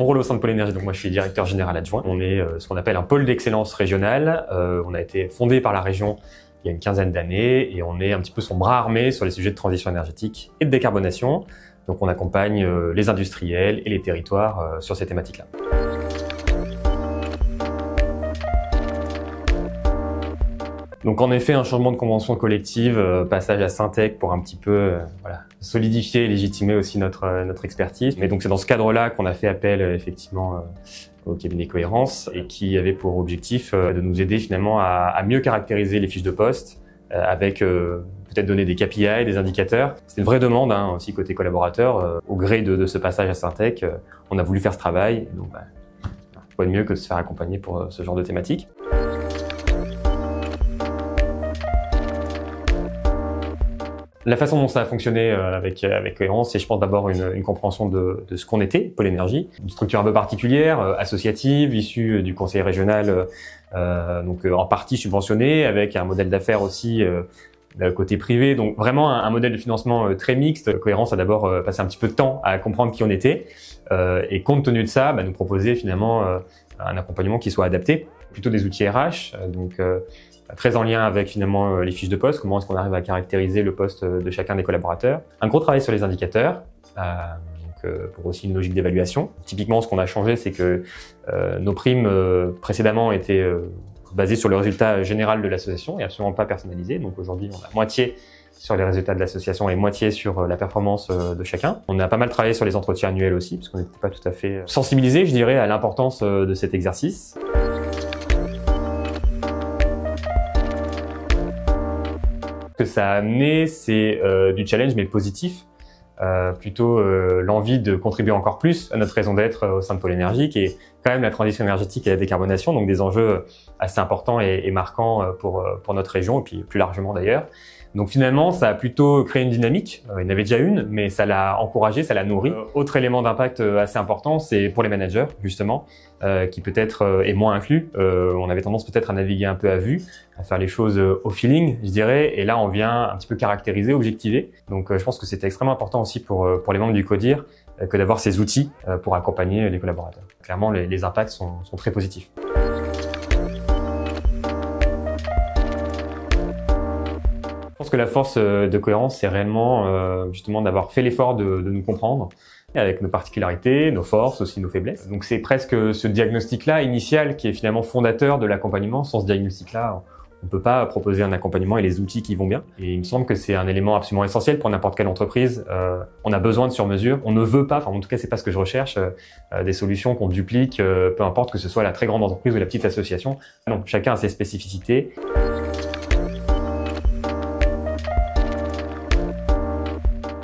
Mon rôle au sein de Pôle Énergie, donc moi je suis directeur général adjoint. On est ce qu'on appelle un pôle d'excellence régional. On a été fondé par la région il y a une quinzaine d'années et on est un petit peu son bras armé sur les sujets de transition énergétique et de décarbonation. Donc on accompagne les industriels et les territoires sur ces thématiques-là. Donc en effet, un changement de convention collective, passage à Syntec pour un petit peu solidifier et légitimer aussi notre expertise. Mais donc c'est dans ce cadre-là qu'on a fait appel effectivement au cabinet Cohérence et qui avait pour objectif de nous aider finalement à mieux caractériser les fiches de poste avec peut-être donner des KPI, des indicateurs. C'était une vraie demande aussi côté collaborateurs. Au gré de ce passage à Syntec, on a voulu faire ce travail. Et donc quoi de mieux que de se faire accompagner pour ce genre de thématique. La façon dont ça a fonctionné avec Cohérence, c'est je pense d'abord une compréhension de ce qu'on était, Pôle Énergie. Une structure un peu particulière, associative, issue du conseil régional, donc en partie subventionnée, avec un modèle d'affaires aussi côté privé. Donc vraiment un modèle de financement très mixte. Cohérence a d'abord passé un petit peu de temps à comprendre qui on était et compte tenu de ça, nous proposer finalement un accompagnement qui soit adapté. Plutôt des outils RH, donc très en lien avec finalement les fiches de poste, comment est-ce qu'on arrive à caractériser le poste de chacun des collaborateurs. Un gros travail sur les indicateurs, pour aussi une logique d'évaluation. Typiquement, ce qu'on a changé, c'est que nos primes précédemment étaient basées sur le résultat général de l'association et absolument pas personnalisées. Donc aujourd'hui, on a moitié sur les résultats de l'association et moitié sur la performance de chacun. On a pas mal travaillé sur les entretiens annuels aussi, parce qu'on n'était pas tout à fait sensibilisés, je dirais, à l'importance de cet exercice. Ce que ça a amené, c'est du challenge, mais positif. Plutôt l'envie de contribuer encore plus à notre raison d'être au sein de Pôle Énergie, qui est quand même la transition énergétique et la décarbonation, donc des enjeux assez importants et marquants pour notre région, et puis plus largement d'ailleurs. Donc finalement, ça a plutôt créé une dynamique. Il y en avait déjà une, mais ça l'a encouragé, ça l'a nourri. Autre élément d'impact assez important, c'est pour les managers, justement, qui peut-être est moins inclus. On avait tendance peut-être à naviguer un peu à vue, à faire les choses au feeling, je dirais. Et là, on vient un petit peu caractériser, objectiver. Donc je pense que c'était extrêmement important aussi pour les membres du CODIR que d'avoir ces outils pour accompagner les collaborateurs. Clairement, les impacts sont très positifs. Je pense que la force de Cohérence, c'est réellement justement d'avoir fait l'effort de nous comprendre avec nos particularités, nos forces, aussi nos faiblesses. Donc c'est presque ce diagnostic-là initial qui est finalement fondateur de l'accompagnement. Sans ce diagnostic-là, on ne peut pas proposer un accompagnement et les outils qui vont bien. Et il me semble que c'est un élément absolument essentiel pour n'importe quelle entreprise. On a besoin de sur-mesure. On ne veut pas, enfin en tout cas c'est pas ce que je recherche, des solutions qu'on duplique, peu importe que ce soit la très grande entreprise ou la petite association. Non, chacun a ses spécificités.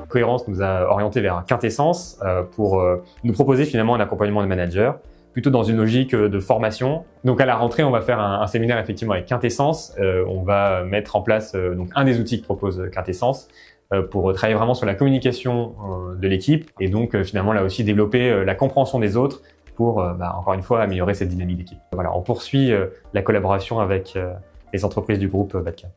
Cohérence nous a orienté vers Quintessence pour nous proposer finalement un accompagnement de manager, plutôt dans une logique de formation. Donc à la rentrée, on va faire un séminaire effectivement avec Quintessence. On va mettre en place donc un des outils que propose Quintessence pour travailler vraiment sur la communication de l'équipe et donc finalement là aussi développer la compréhension des autres pour encore une fois améliorer cette dynamique d'équipe. Voilà, on poursuit la collaboration avec les entreprises du groupe Badka.